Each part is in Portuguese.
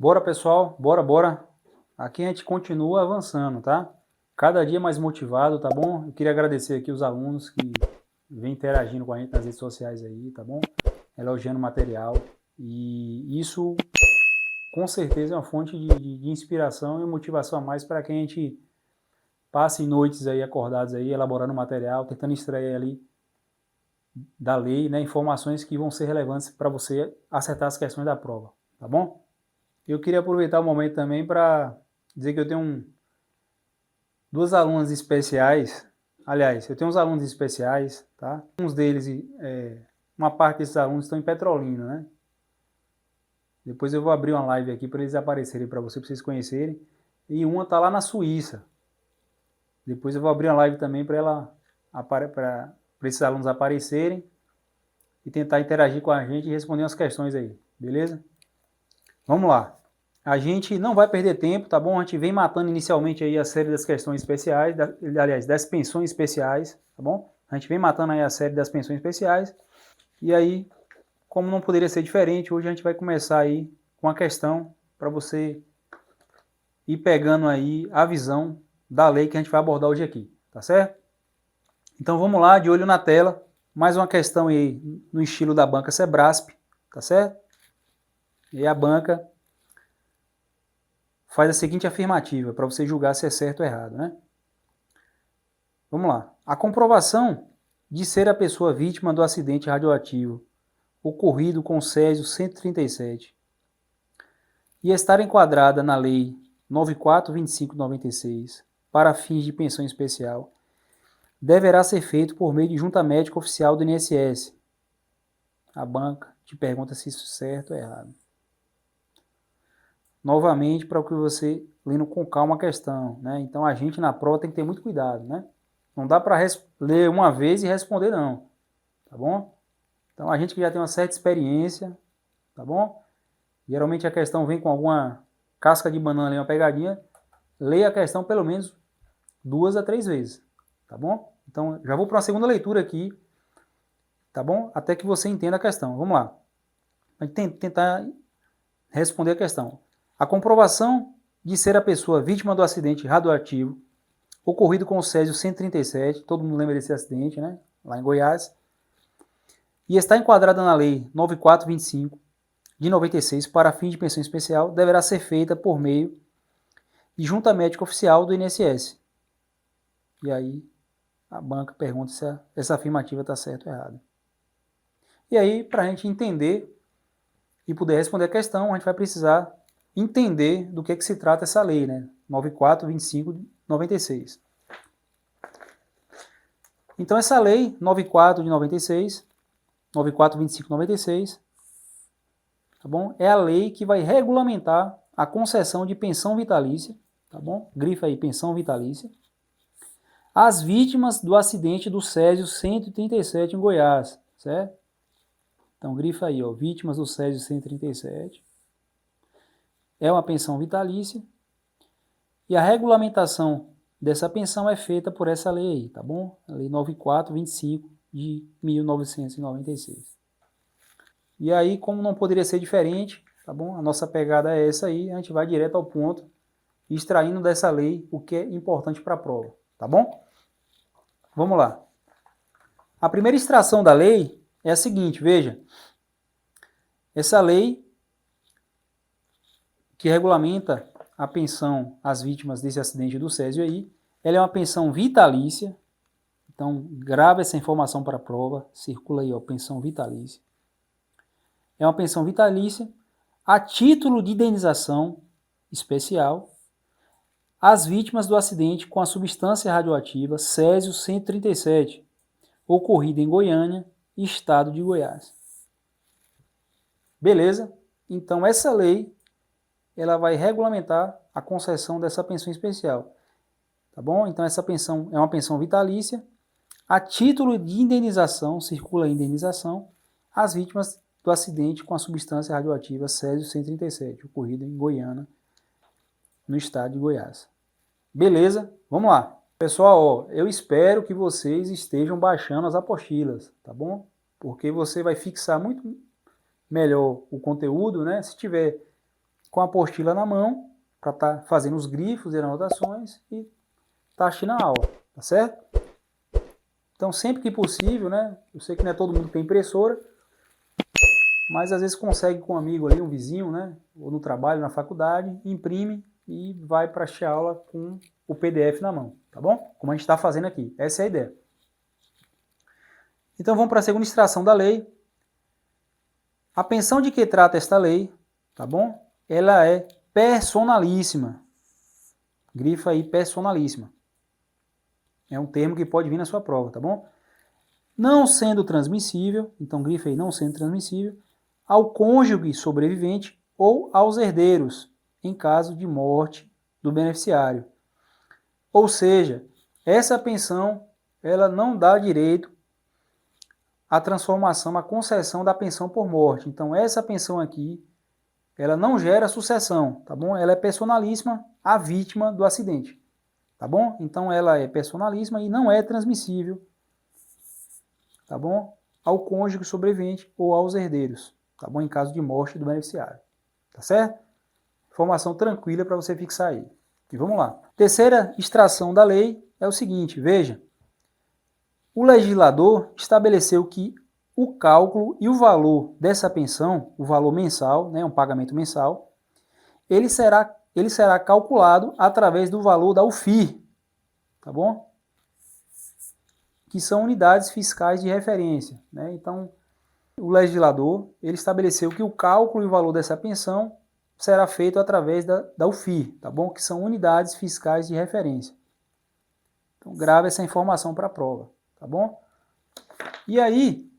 Bora, pessoal, bora. Aqui a gente continua avançando, tá? Cada dia mais motivado, tá bom? Eu queria agradecer aqui os alunos que vêm interagindo com a gente nas redes sociais aí, tá bom? Elogiando o material. E isso, com certeza, é uma fonte de inspiração e motivação a mais para que a gente passe noites aí acordados aí, elaborando o material, tentando extrair ali da lei, né, informações que vão ser relevantes para você acertar as questões da prova, tá bom? Eu queria aproveitar o momento também para dizer que eu tenho duas alunas especiais. Aliás, eu tenho uns alunos especiais, tá? Uns deles, uma parte desses alunos estão em Petrolina, né? Depois eu vou abrir uma live aqui para eles aparecerem para vocês conhecerem. E uma está lá na Suíça. Depois eu vou abrir uma live também para esses alunos aparecerem e tentar interagir com a gente e responder umas questões aí, beleza? Vamos lá. A gente não vai perder tempo, tá bom? A gente vem matando inicialmente aí a série das questões especiais, aliás, das pensões especiais, tá bom? A gente vem matando aí a série das pensões especiais. E aí, como não poderia ser diferente, hoje a gente vai começar aí com a questão para você ir pegando aí a visão da lei que a gente vai abordar hoje aqui, tá certo? Então vamos lá, de olho na tela, mais uma questão aí no estilo da banca Sebrasp, tá certo? E a banca faz a seguinte afirmativa, para você julgar se é certo ou errado, né? Vamos lá. A comprovação de ser a pessoa vítima do acidente radioativo ocorrido com Césio 137 e estar enquadrada na Lei 94.25/96 para fins de pensão especial, deverá ser feito por meio de junta médica oficial do INSS. A banca te pergunta se isso é certo ou errado. Novamente, para que você lendo com calma a questão, né? Então a gente na prova tem que ter muito cuidado, né? Não dá para ler uma vez e responder não, tá bom? Então a gente que já tem uma certa experiência, tá bom? Geralmente a questão vem com alguma casca de banana ali, uma pegadinha, leia a questão pelo menos 2 a 3 vezes, tá bom? Então já vou para uma segunda leitura aqui, tá bom? Até que você entenda a questão. Vamos lá. A gente tentar responder a questão. A comprovação de ser a pessoa vítima do acidente radioativo ocorrido com o Césio 137, todo mundo lembra desse acidente, né? Lá em Goiás, e está enquadrada na Lei 9425 de 96 para fim de pensão especial, deverá ser feita por meio de junta médica oficial do INSS. E aí a banca pergunta se essa afirmativa está certa ou errada. E aí, para a gente entender e poder responder a questão, a gente vai precisar entender do que se trata essa lei, né? 9425 de 96. Então essa lei 94 de 96, 9425/96, tá bom? É a lei que vai regulamentar a concessão de pensão vitalícia, tá bom? Grifa aí pensão vitalícia, às vítimas do acidente do Césio 137 em Goiás, certo? Então grifa aí, ó, vítimas do Césio 137. É uma pensão vitalícia e a regulamentação dessa pensão é feita por essa lei aí, tá bom? A lei 9425 de 1996. E aí, como não poderia ser diferente, tá bom? A nossa pegada é essa aí, a gente vai direto ao ponto, extraindo dessa lei o que é importante para a prova, tá bom? Vamos lá. A primeira extração da lei é a seguinte, veja. Essa lei que regulamenta a pensão às vítimas desse acidente do Césio aí, ela é uma pensão vitalícia. Então, grava essa informação para a prova, circula aí, ó, pensão vitalícia. É uma pensão vitalícia a título de indenização especial às vítimas do acidente com a substância radioativa Césio 137, ocorrido em Goiânia, estado de Goiás. Beleza? Então, essa lei ela vai regulamentar a concessão dessa pensão especial. Tá bom? Então, essa pensão é uma pensão vitalícia a título de indenização, circula a indenização, às vítimas do acidente com a substância radioativa Césio 137, ocorrido em Goiânia, no estado de Goiás. Beleza? Vamos lá. Pessoal, ó, eu espero que vocês estejam baixando as apostilas, tá bom? Porque você vai fixar muito melhor o conteúdo, né? Se tiver com a apostila na mão, para estar fazendo os grifos e anotações e estar assistindo a aula, tá certo? Então, sempre que possível, né? Eu sei que não é todo mundo que tem impressora, mas às vezes consegue com um amigo ali, um vizinho, né? Ou no trabalho, na faculdade, imprime e vai para assistir a aula com o PDF na mão, tá bom? Como a gente está fazendo aqui. Essa é a ideia. Então, vamos para a segunda extração da lei. A pensão de que trata esta lei, tá bom? Ela é personalíssima. Grifa aí, personalíssima. É um termo que pode vir na sua prova, tá bom? Não sendo transmissível, então grifa aí, não sendo transmissível, ao cônjuge sobrevivente ou aos herdeiros, em caso de morte do beneficiário. Ou seja, essa pensão, ela não dá direito à transformação, à concessão da pensão por morte. Então, essa pensão aqui, ela não gera sucessão, tá bom? Ela é personalíssima à vítima do acidente, tá bom? Então, ela é personalíssima e não é transmissível, tá bom? Ao cônjuge sobrevivente ou aos herdeiros, tá bom? Em caso de morte do beneficiário, tá certo? Informação tranquila para você fixar aí. E vamos lá. Terceira extração da lei é o seguinte, veja. O legislador estabeleceu que o cálculo e o valor dessa pensão, o valor mensal, né, um pagamento mensal, ele será calculado através do valor da UFIR, tá bom? Que são unidades fiscais de referência, né? Então, o legislador, ele estabeleceu que o cálculo e o valor dessa pensão será feito através da UFIR, tá bom? Que são unidades fiscais de referência. Então, grave essa informação para a prova, tá bom? E aí,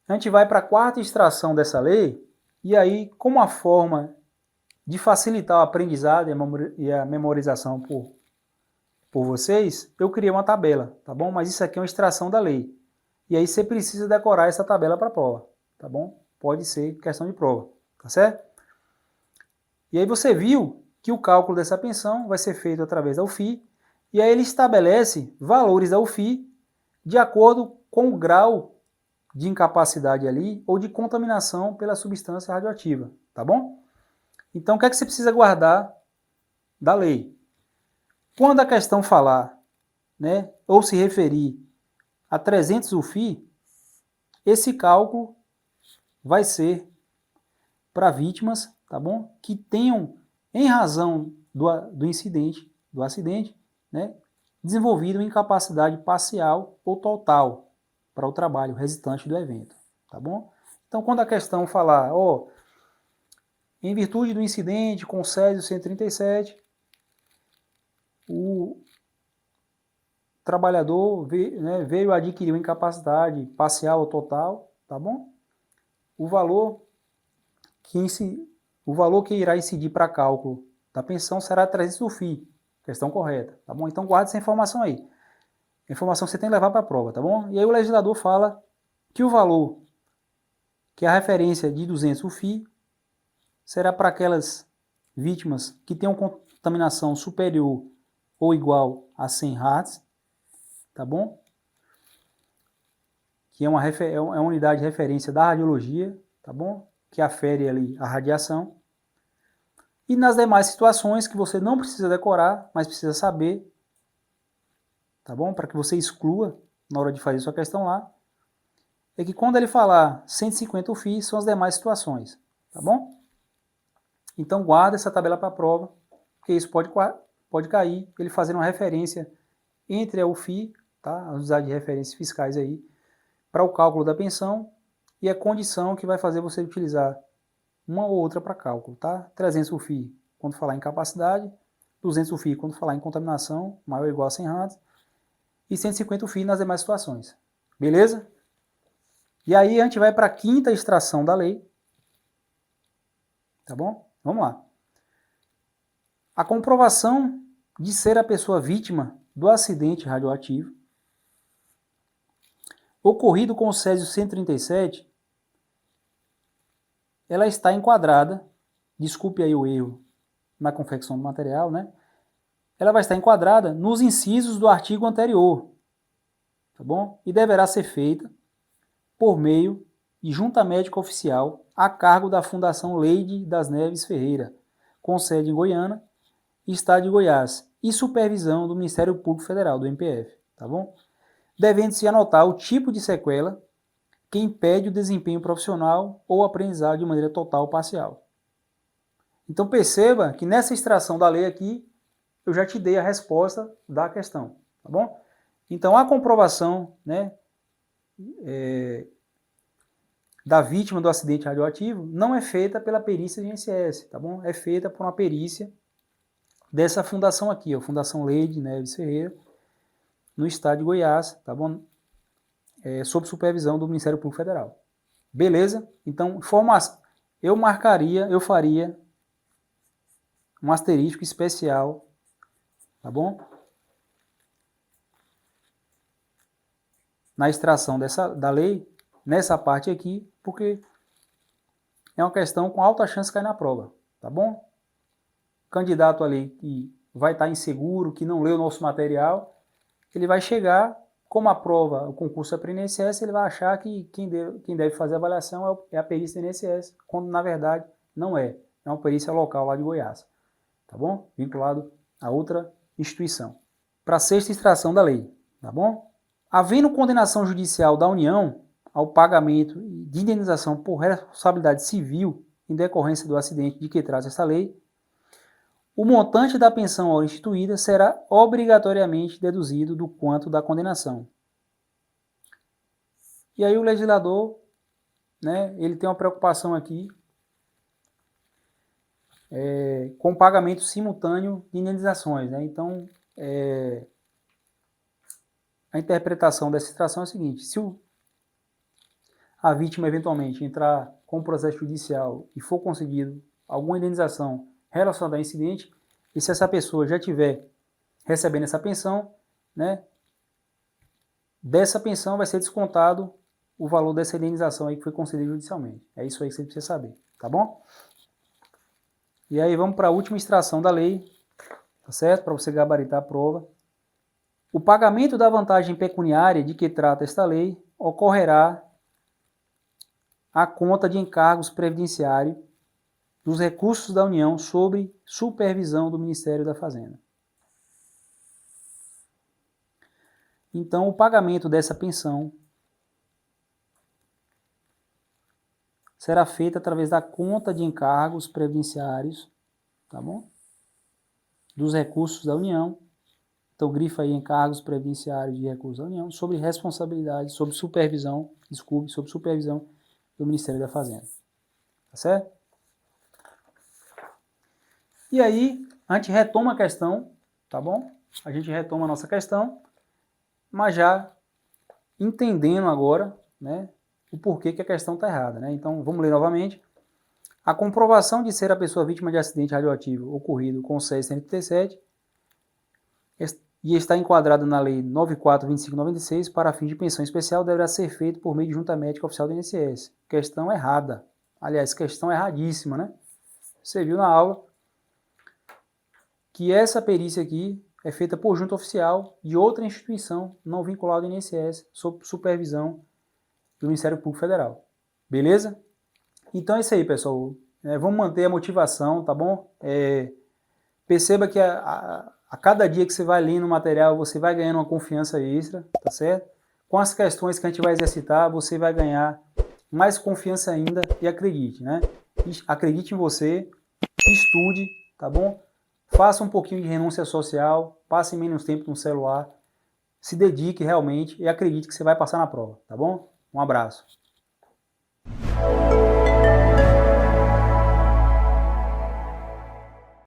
a gente vai para a quarta extração dessa lei, e aí, como a forma de facilitar o aprendizado e a memorização por vocês, eu criei uma tabela, tá bom? Mas isso aqui é uma extração da lei. E aí você precisa decorar essa tabela para a prova, tá bom? Pode ser questão de prova, tá certo? E aí você viu que o cálculo dessa pensão vai ser feito através da UFI, e aí ele estabelece valores da UFI de acordo com o grau de incapacidade ali ou de contaminação pela substância radioativa, tá bom? Então, o que é que você precisa guardar da lei? Quando a questão falar, né, ou se referir a 300 UFI, esse cálculo vai ser para vítimas, tá bom? Que tenham, em razão do acidente, né, desenvolvido uma incapacidade parcial ou total para o trabalho resultante do evento, tá bom? Então, quando a questão falar, ó, em virtude do incidente com o Césio 137, o trabalhador veio adquirir uma incapacidade parcial ou total, tá bom? O valor que irá incidir para cálculo da pensão será 300 do FII, questão correta, tá bom? Então guarde essa informação aí. A informação que você tem que levar para a prova, tá bom? E aí o legislador fala que o valor, que é a referência de 200 UFI, será para aquelas vítimas que tenham contaminação superior ou igual a 100 Hz, tá bom? Que é uma unidade de referência da radiologia, tá bom? Que afere ali a radiação. E nas demais situações que você não precisa decorar, mas precisa saber, tá bom? Para que você exclua na hora de fazer sua questão lá, é que quando ele falar 150 UFI, são as demais situações, tá bom? Então guarda essa tabela para a prova, porque isso pode cair, ele fazendo uma referência entre a UFI, tá? As unidades de referências fiscais aí, para o cálculo da pensão e a condição que vai fazer você utilizar uma ou outra para cálculo, tá? 300 UFI quando falar em incapacidade, 200 UFI quando falar em contaminação, maior ou igual a 100 Hz, e 150 UFI nas demais situações. Beleza? E aí a gente vai para a quinta extração da lei, tá bom? Vamos lá. A comprovação de ser a pessoa vítima do acidente radioativo ocorrido com o Césio 137, ela está enquadrada, desculpe aí o erro na confecção do material, né? Ela vai estar enquadrada nos incisos do artigo anterior, tá bom? E deverá ser feita por meio de junta médica oficial a cargo da Fundação Leide das Neves Ferreira, com sede em Goiânia, Estado de Goiás, e supervisão do Ministério Público Federal, do MPF, tá bom? Devendo-se anotar o tipo de sequela que impede o desempenho profissional ou aprendizado de maneira total ou parcial. Então perceba que nessa extração da lei aqui, eu já te dei a resposta da questão, tá bom? Então a comprovação, né, da vítima do acidente radioativo não é feita pela perícia de INSS, tá bom? É feita por uma perícia dessa fundação aqui, ó, Fundação Leide Neves Ferreira, no estado de Goiás, tá bom? Sob supervisão do Ministério Público Federal. Beleza? Então, eu faria um asterisco especial, tá bom? Na extração da lei, nessa parte aqui, porque é uma questão com alta chance de cair na prova, tá bom? Candidato ali que vai estar inseguro, que não leu o nosso material, ele vai chegar, como a prova, o concurso é para o INSS, ele vai achar que quem deve fazer a avaliação é a perícia do INSS, quando na verdade não é. É uma perícia local lá de Goiás, tá bom? Vinculado a outra instituição. Para a sexta extração da lei, tá bom? Havendo condenação judicial da União ao pagamento de indenização por responsabilidade civil em decorrência do acidente de que trata esta lei, o montante da pensão hora instituída será obrigatoriamente deduzido do quanto da condenação. E aí o legislador, né, ele tem uma preocupação aqui com o pagamento simultâneo de indenizações, né? Então, a interpretação dessa extração é a seguinte: se a vítima eventualmente entrar com o processo judicial e for conseguido alguma indenização relacionada ao incidente, e se essa pessoa já estiver recebendo essa pensão, né, dessa pensão vai ser descontado o valor dessa indenização aí que foi concedida judicialmente. É isso aí que você precisa saber, tá bom? E aí vamos para a última extração da lei, tá certo? Para você gabaritar a prova. O pagamento da vantagem pecuniária de que trata esta lei ocorrerá à conta de encargos previdenciários dos recursos da União sob supervisão do Ministério da Fazenda. Então, o pagamento dessa pensão será feito através da conta de encargos previdenciários, tá bom? Dos recursos da União. Então, grifa aí encargos previdenciários de recursos da União, sob responsabilidade, sob supervisão do Ministério da Fazenda. Tá certo? E aí, a gente retoma a questão, tá bom? A gente retoma a nossa questão, mas já entendendo agora, né, o porquê que a questão está errada, né? Então, vamos ler novamente. A comprovação de ser a pessoa vítima de acidente radioativo ocorrido com o CES 137 e está enquadrado na Lei 94.2596 para fim de pensão especial deverá ser feito por meio de junta médica oficial do INSS. Questão errada. Aliás, questão erradíssima, né? Você viu na aula que essa perícia aqui é feita por junta oficial de outra instituição não vinculada ao INSS, sob supervisão do Ministério Público Federal. Beleza? Então é isso aí, pessoal. Vamos manter a motivação, tá bom? Perceba que a cada dia que você vai lendo o material, você vai ganhando uma confiança extra, tá certo? Com as questões que a gente vai exercitar, você vai ganhar mais confiança ainda e acredite, né? Acredite em você, estude, tá bom? Faça um pouquinho de renúncia social, passe menos tempo no celular, se dedique realmente e acredite que você vai passar na prova, tá bom? Um abraço.